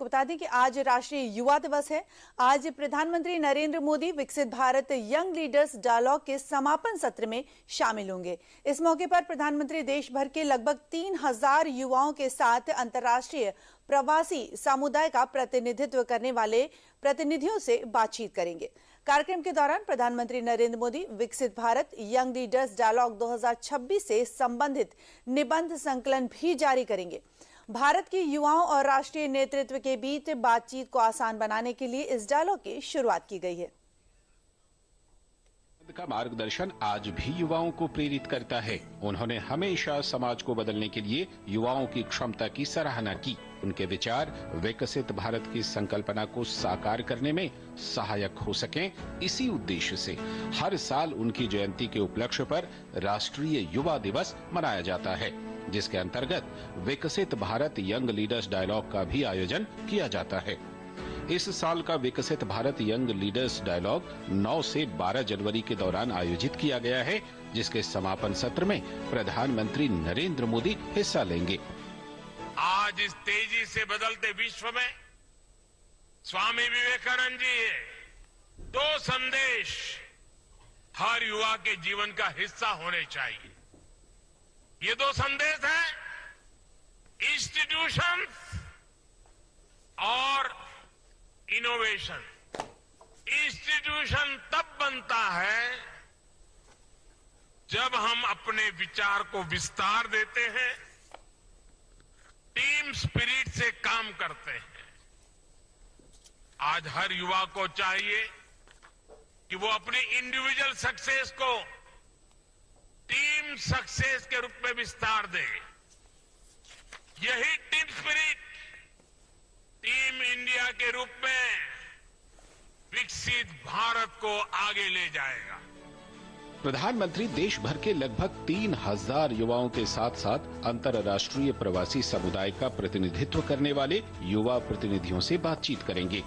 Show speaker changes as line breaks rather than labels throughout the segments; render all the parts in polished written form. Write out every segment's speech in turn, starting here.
आपको बता दें कि आज राष्ट्रीय युवा दिवस है। आज प्रधानमंत्री नरेंद्र मोदी विकसित भारत यंग लीडर्स डायलॉग के समापन सत्र में शामिल होंगे। इस मौके पर प्रधानमंत्री देश भर के लगभग 3000 युवाओं के साथ अंतर्राष्ट्रीय प्रवासी समुदाय का प्रतिनिधित्व करने वाले प्रतिनिधियों से बातचीत करेंगे। कार्यक्रम के दौरान प्रधानमंत्री नरेंद्र मोदी विकसित भारत यंग लीडर्स डायलॉग 2026 से संबंधित निबंध संकलन भी जारी करेंगे। भारत के युवाओं और राष्ट्रीय नेतृत्व के बीच बातचीत को आसान बनाने के लिए इस डायलॉग की शुरुआत की गई है।
का मार्गदर्शन आज भी युवाओं को प्रेरित करता है। उन्होंने हमेशा समाज को बदलने के लिए युवाओं की क्षमता की सराहना की। उनके विचार विकसित भारत की संकल्पना को साकार करने में सहायक हो सकें, इसी उद्देश्य से हर साल उनकी जयंती के उपलक्ष्य पर राष्ट्रीय युवा दिवस मनाया जाता है, जिसके अंतर्गत विकसित भारत यंग लीडर्स डायलॉग का भी आयोजन किया जाता है। इस साल का विकसित भारत यंग लीडर्स डायलॉग 9 से 12 जनवरी के दौरान आयोजित किया गया है, जिसके समापन सत्र में प्रधानमंत्री नरेंद्र मोदी हिस्सा लेंगे।
आज इस तेजी से बदलते विश्व में स्वामी विवेकानंद जी 2 संदेश हर युवा के जीवन का हिस्सा होने चाहिए। ये 2 संदेश हैं, इंस्टीट्यूशंस और इनोवेशन। इंस्टीट्यूशन तब बनता है जब हम अपने विचार को विस्तार देते हैं, टीम स्पिरिट से काम करते हैं। आज हर युवा को चाहिए कि वो अपनी इंडिविजुअल सक्सेस को टीम सक्सेस के रूप में विस्तार दे। यही टीम स्पिरिट टीम इंडिया के रूप में विकसित भारत को आगे ले जाएगा।
प्रधानमंत्री देश भर के लगभग 3000 युवाओं के साथ साथ अंतर्राष्ट्रीय प्रवासी समुदाय का प्रतिनिधित्व करने वाले युवा प्रतिनिधियों से बातचीत करेंगे।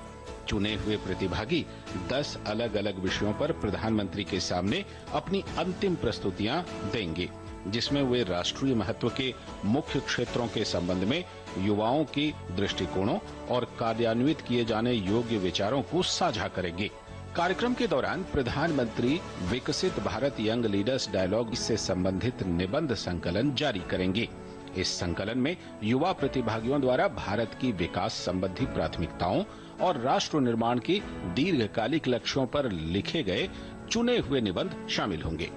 चुने हुए प्रतिभागी 10 अलग अलग विषयों पर प्रधानमंत्री के सामने अपनी अंतिम प्रस्तुतियां देंगे, जिसमें वे राष्ट्रीय महत्व के मुख्य क्षेत्रों के संबंध में युवाओं के दृष्टिकोणों और कार्यान्वित किए जाने योग्य विचारों को साझा करेंगे। कार्यक्रम के दौरान प्रधानमंत्री विकसित भारत यंग लीडर्स डायलॉग से संबंधित निबंध संकलन जारी करेंगे। इस संकलन में युवा प्रतिभागियों द्वारा भारत की विकास संबंधी प्राथमिकताओं और राष्ट्र निर्माण के दीर्घकालिक लक्ष्यों पर लिखे गए चुने हुए निबंध शामिल होंगे।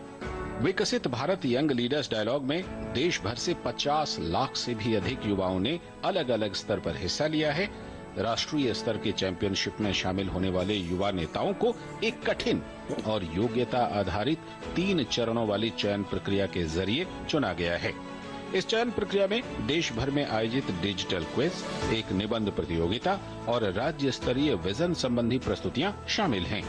विकसित भारत यंग लीडर्स डायलॉग में देश भर से 50 लाख से भी अधिक युवाओं ने अलग अलग स्तर पर हिस्सा लिया है। राष्ट्रीय स्तर के चैंपियनशिप में शामिल होने वाले युवा नेताओं को एक कठिन और योग्यता आधारित 3 चरणों वाली चयन प्रक्रिया के जरिए चुना गया है। इस चयन प्रक्रिया में देश भर में आयोजित डिजिटल क्विज, एक निबंध प्रतियोगिता और राज्य स्तरीय विजन संबंधी प्रस्तुतियां शामिल हैं।